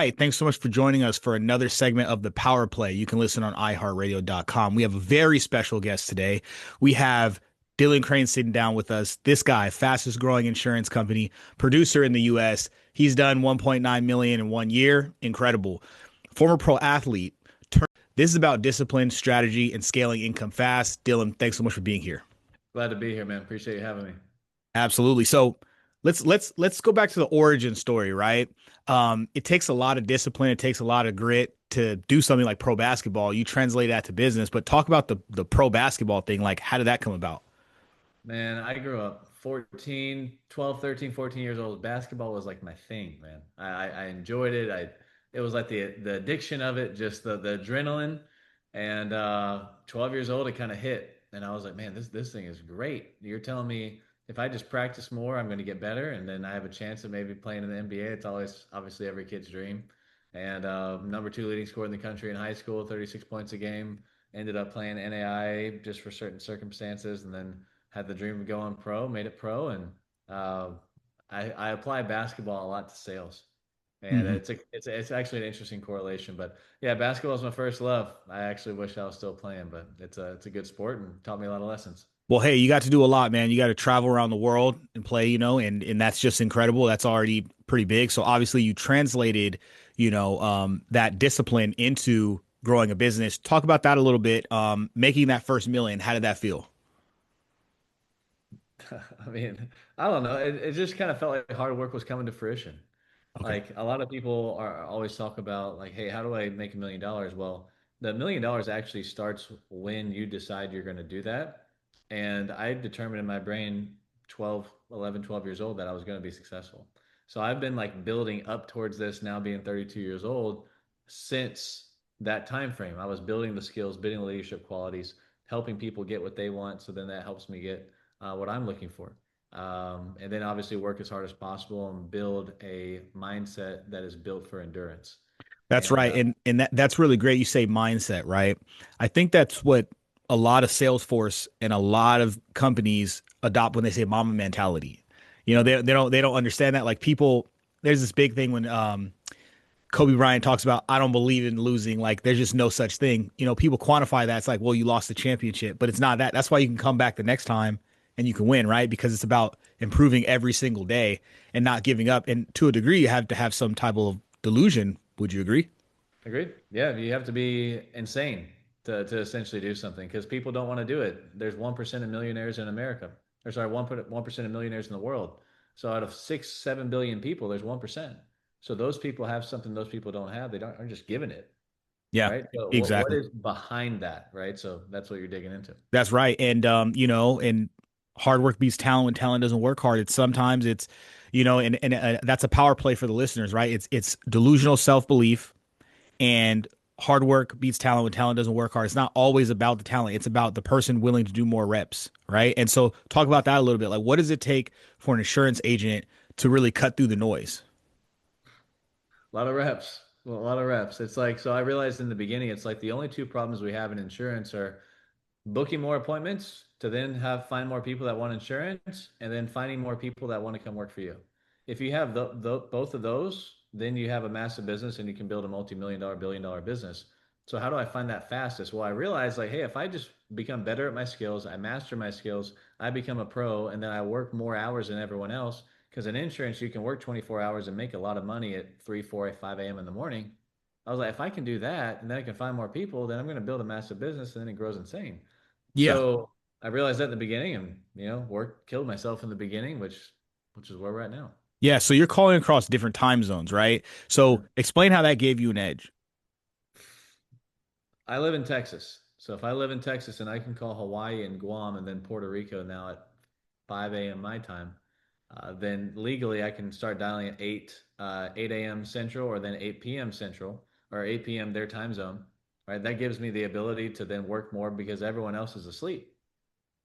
Hey, thanks so much for joining us for another segment of the Power Play. You can listen on iHeartRadio.com. We have a very special guest today. We have Dylan Crane sitting down with us. This guy, fastest growing insurance company, producer in the US. He's done 1.9 million in 1 year. Incredible. Former pro athlete. This is about discipline, strategy, and scaling income fast. Dylan, thanks so much for being here. Glad to be here, man. Appreciate you having me. Absolutely. So let's go back to the origin story, right? It takes a lot of discipline, it takes a lot of grit to do something like pro basketball. You translate that to business, but talk about the pro basketball thing. Like, how did that come about? Man, I grew up 14, 12, 13, 14 years old. Basketball was like my thing, man. I enjoyed it. It was like the addiction of it, just the adrenaline. And 12 years old, it kind of hit. And I was like, man, this thing is great. You're telling me if I just practice more, I'm going to get better. And then I have a chance of maybe playing in the NBA. It's always obviously every kid's dream. And number two leading scorer in the country in high school, 36 points a game. Ended up playing NAIA just for certain circumstances. And then had the dream of going pro, made it pro, and uh, I apply basketball a lot to sales, and Mhm. it's actually an interesting correlation. But yeah, basketball is my first love. I actually wish I was still playing, but it's a good sport and taught me a lot of lessons. Well, hey, you got to do a lot, man. You got to travel around the world and play, and that's just incredible. That's already pretty big. So obviously you translated, that discipline into growing a business. Talk about that a little bit. Making that first million, how did that feel? I mean, I don't know. It just kind of felt like hard work was coming to fruition. Okay. Like a lot of people are always talk about like, hey, how do I make $1 million? Well, the $1 million actually starts when you decide you're going to do that. And I determined in my brain 12, 11, 12 years old that I was going to be successful. So I've been like building up towards this now being 32 years old since that time frame. I was building the skills, building the leadership qualities, helping people get what they want. So then that helps me get what I'm looking for. And then obviously work as hard as possible and build a mindset that is built for endurance. That's And right. And that's really great. You say mindset, right? I think that's what a lot of Salesforce and a lot of companies adopt when they say mama mentality. mhm. They don't understand that. Like people, there's this big thing when Kobe Bryant talks about I don't believe in losing. Like there's just no such thing. People quantify that. It's like, well, you lost the championship, but it's not that. That's why you can come back the next time and you can win, right? Because it's about improving every single day and not giving up. And to a degree, you have to have some type of delusion. Would you agree? Agreed. Yeah, you have to be insane to essentially do something because people don't want to do it. There's 1% of millionaires in America. Or sorry, 1% of millionaires in the world. So out of 7 billion people, there's 1%. So those people have something those people don't have. They don't aren't just given it, Yeah, right? So what exactly. is behind that, right? So that's what you're digging into. That's right. And hard work beats talent when talent doesn't work hard. And that's a power play for the listeners, right? It's delusional self-belief and hard work beats talent when talent doesn't work hard. It's not always about the talent. It's about the person willing to do more reps, right? And so talk about that a little bit. Like what does it take for an insurance agent to really cut through the noise? A lot of reps. Well, a lot of reps. It's like, so I realized in the beginning, it's like the only two problems we have in insurance are booking more appointments to then have find more people that want insurance and then finding more people that want to come work for you. If you have both of those, then you have a massive business and you can build a multi-million-dollar, billion-dollar business. So how do I find that fastest? Well, I realized like, hey, if I just become better at my skills, I master my skills, I become a pro, and then I work more hours than everyone else. Because in insurance, you can work 24 hours and make a lot of money at 3, 4, 5 a.m. in the morning. I was like, if I can do that and then I can find more people, then I'm going to build a massive business and then it grows insane. Yeah. So I realized that in the beginning and, work killed myself in the beginning, which is where we're at now. Yeah. So you're calling across different time zones, right? So Mhm. explain how that gave you an edge. I live in Texas. So if I live in Texas and I can call Hawaii and Guam and then Puerto Rico now at 5 a.m. my time, then legally I can start dialing at 8 a.m. Central or then 8 p.m. Central or 8 p.m. their time zone, right? That gives me the ability to then work more because everyone else is asleep.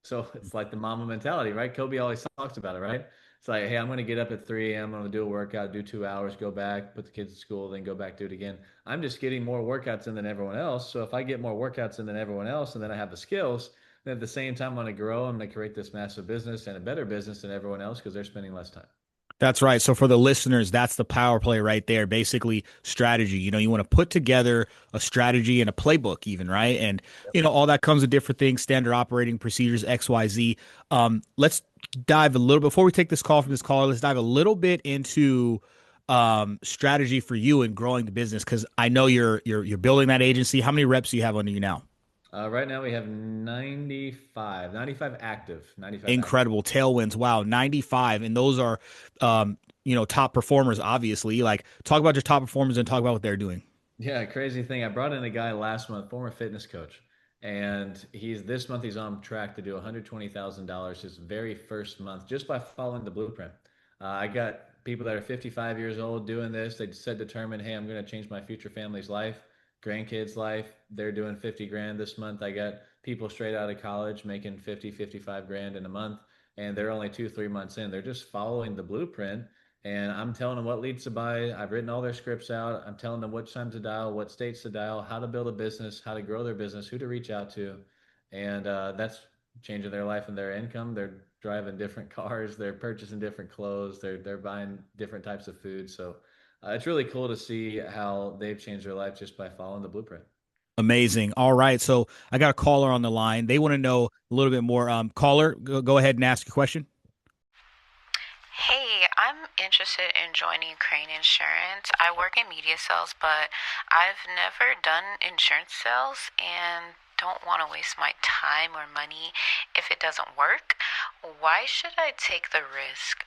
So it's like the mama mentality, right? Kobe always talks about it, right? It's like, hey, I'm going to get up at 3 a.m. I'm going to do a workout, do 2 hours, go back, put the kids to school, then go back, do it again. I'm just getting more workouts in than everyone else. So if I get more workouts in than everyone else and then I have the skills, then at the same time, I'm going to grow. I'm going to create this massive business and a better business than everyone else because they're spending less time. That's right. So for the listeners, that's the power play right there. Basically, strategy. You want to put together a strategy and a playbook, even, right? And all that comes with different things, standard operating procedures, XYZ. Let's dive a little before we take this call from this caller. Let's dive a little bit into strategy for you in growing the business because I know you're building that agency. How many reps do you have under you now? Right now we have 95 active, 95 active. Incredible tailwinds. Wow, 95. And those are top performers, obviously. Like talk about your top performers and talk about what they're doing. Yeah, crazy thing. I brought in a guy last month, former fitness coach, and he's this month he's on track to do $120,000 his very first month just by following the blueprint. I got people that are 55 years old doing this. They said determined, hey, I'm going to change my future family's life, grandkids' life. They're doing 50 grand this month. I got people straight out of college making 50, 55 grand in a month, and they're only 2, 3 months in. They're just following the blueprint and I'm telling them what leads to buy. I've written all their scripts out. I'm telling them which time to dial, what states to dial, how to build a business, how to grow their business, who to reach out to. And that's changing their life and their income. They're driving different cars. They're purchasing different clothes. They're buying different types of food. So it's really cool to see how they've changed their life just by following the blueprint. Amazing. All right. So I got a caller on the line. They want to know a little bit more. Caller, go ahead and ask your question. Hey, I'm interested in joining Crane Insurance. I work in media sales, but I've never done insurance sales and don't want to waste my time or money if it doesn't work. Why should I take the risk?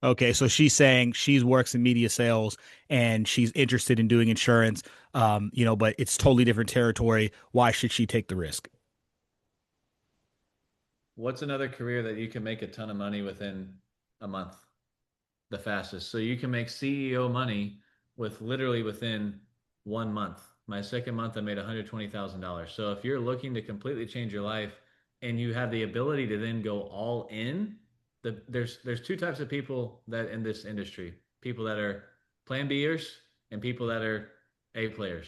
Okay, so she's saying she works in media sales and she's interested in doing insurance, but it's totally different territory. Why should she take the risk? What's another career that you can make a ton of money within a month? The fastest. So you can make CEO money with literally within 1 month. My second month, I made $120,000. So if you're looking to completely change your life and you have the ability to then go all in, there's two types of people that in this industry: people that are plan Bers and people that are A players.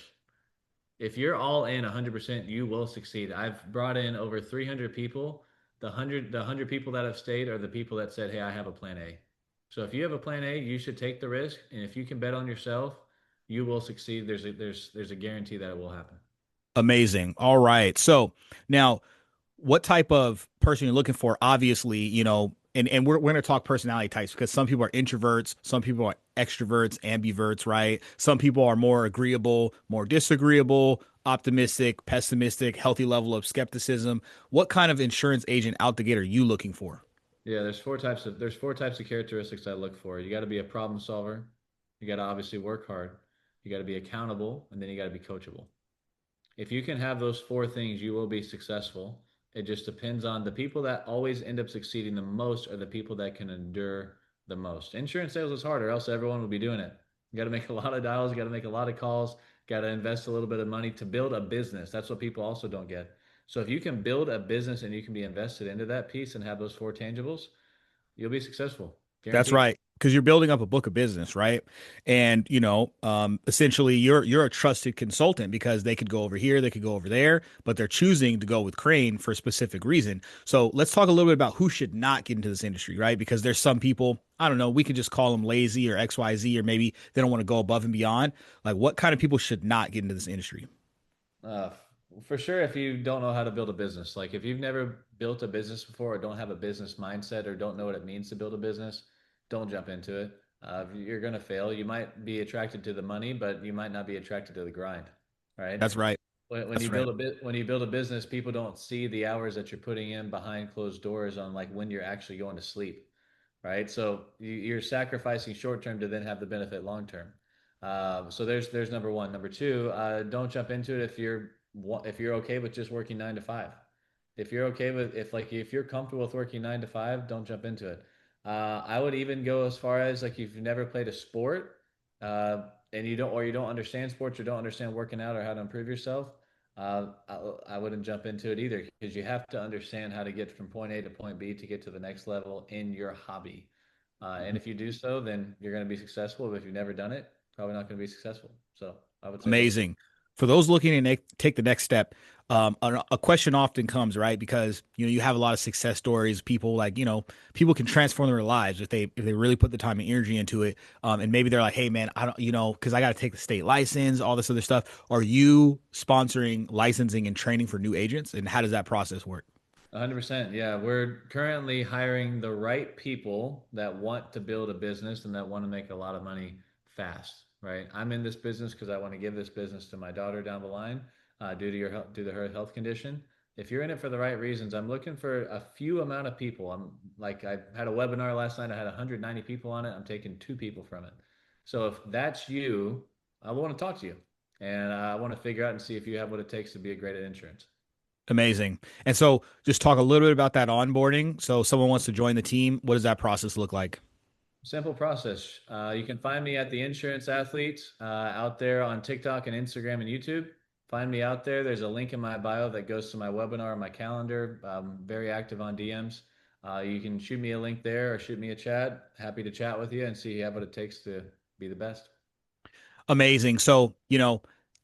If you're all in 100%, you will succeed. I've brought in over 300 people. The 100 people that have stayed are the people that said, "Hey, I have a plan A." So if you have a plan A, you should take the risk, and if you can bet on yourself, you will succeed. There's a guarantee that it will happen. Amazing. All right. So now, what type of person you're looking for? Obviously, and we're going to talk personality types because some people are introverts, some people are extroverts, ambiverts, right? Some people are more agreeable, more disagreeable, optimistic, pessimistic, healthy level of skepticism. What kind of insurance agent out the gate are you looking for? Yeah, there's four types of characteristics I look for. You got to be a problem solver. You got to obviously work hard. You got to be accountable, and then you got to be coachable. If you can have those four things, you will be successful. It just depends on the people that always end up succeeding the most are the people that can endure the most. Insurance sales is hard, or else everyone would be doing it. You got to make a lot of dials, you got to make a lot of calls, got to invest a little bit of money to build a business. That's what people also don't get. So if you can build a business and you can be invested into that piece and have those four tangibles, you'll be successful. That's Guaranteed. right. Because you're building up a book of business, right? And essentially, you're a trusted consultant because they could go over here, they could go over there, but they're choosing to go with Crane for a specific reason. So let's talk a little bit about who should not get into this industry, right? Because there's some people, I don't know, we could just call them lazy or XYZ, or maybe they don't want to go above and beyond. Like, what kind of people should not get into this industry? Uh, for sure, if you don't know how to build a business, like if you've never built a business before or don't have a business mindset or don't know what it means to build a business, don't jump into it. You're going to fail. You might be attracted to the money, but you might not be attracted to the grind, right? That's right. When you That's right. build a bit, when you build a business, people don't see the hours that you're putting in behind closed doors on like when you're actually going to sleep, right? So you're sacrificing short term to then have the benefit long term. So there's number one. Number two, don't jump into it if you're okay with just working 9 to 5. If you're okay with if you're comfortable with working 9 to 5, don't jump into it. I would even go as far as like if you've never played a sport and you don't understand sports or don't understand working out or how to improve yourself. I wouldn't jump into it either because you have to understand how to get from point A to point B to get to the next level in your hobby. And if you do so, then you're going to be successful. But if you've never done it, probably not going to be successful. So I would say those two. Amazing. For those looking to take the next step, A question often comes, right? Because you have a lot of success stories. People like people can transform their lives if they really put the time and energy into it. And maybe they're like, hey man, I don't because I got to take the state license, all this other stuff. Are you sponsoring licensing and training for new agents, and how does that process work? 100%. Yeah, we're currently hiring the right people that want to build a business and that want to make a lot of money fast, right? I'm in this business because I want to give this business to my daughter down the line, due to her health condition. If you're in it for the right reasons, I'm looking for a few amount of people. I had a webinar last night. I had 190 people on it. I'm taking two people from it. So if that's you, I want to talk to you, and I want to figure out and see if you have what it takes to be a great at insurance. Amazing. And so, just talk a little bit about that onboarding. So, someone wants to join the team. What does that process look like? Simple process. You can find me at the Insurance Athlete out there on TikTok and Instagram and YouTube. Find me out there. There's a link in my bio that goes to my webinar, my calendar. I'm very active on DMs. You can shoot me a link there or shoot me a chat. Happy to chat with you and see what it takes to be the best. Amazing. So,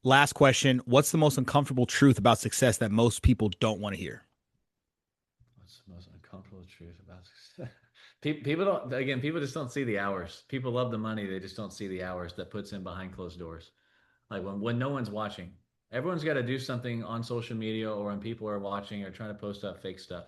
last question. What's the most uncomfortable truth about success that most people don't want to hear? What's the most uncomfortable truth about success? People don't, again, people just don't see the hours. People love the money. They just don't see the hours that puts in behind closed doors. Like when no one's watching, everyone's got to do something on social media or when people are watching or trying to post up fake stuff.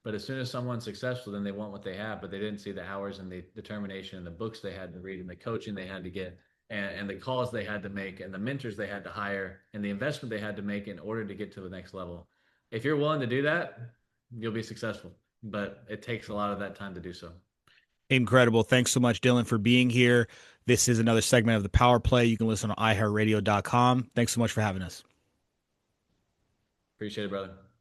But as soon as someone's successful, then they want what they have, but they didn't see the hours and the determination and the books they had to read and the coaching they had to get and the calls they had to make and the mentors they had to hire and the investment they had to make in order to get to the next level. If you're willing to do that, you'll be successful. But it takes a lot of that time to do so. Incredible. Thanks so much, Dylan, for being here. This is another segment of the Power Play. You can listen on iHeartRadio.com. Thanks so much for having us. Appreciate it, brother.